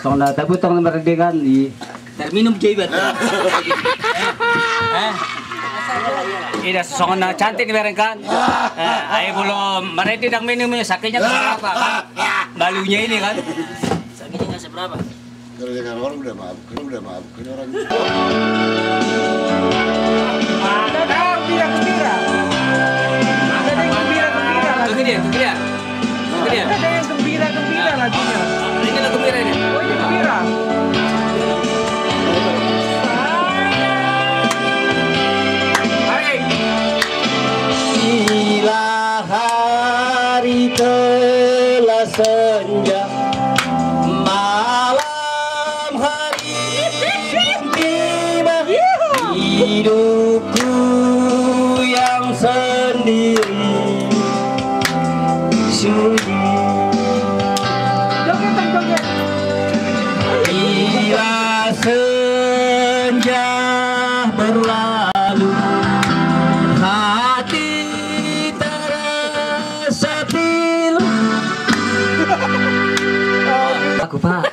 Soalnya tapi tong merdekan di terminum jebet. Ida soalnya cantik mereka kan. Ayo belum mereka tidak minumnya sakitnya berapa kan? Balunya ini kan. Sakitnya nggak seberapa. Kalau dengan orang udah maaf, ini orang. Ada yang gembira. Ada yang gembira lagunya. Itu dia. Ada yang gembira lagunya. Ini lagu gembira ini. Oh ini gembira. bila hari telah senja malam hari tiba hidupku yang sendiri sunyi Joget. bila senja berlalu hati terasa pilu aku pak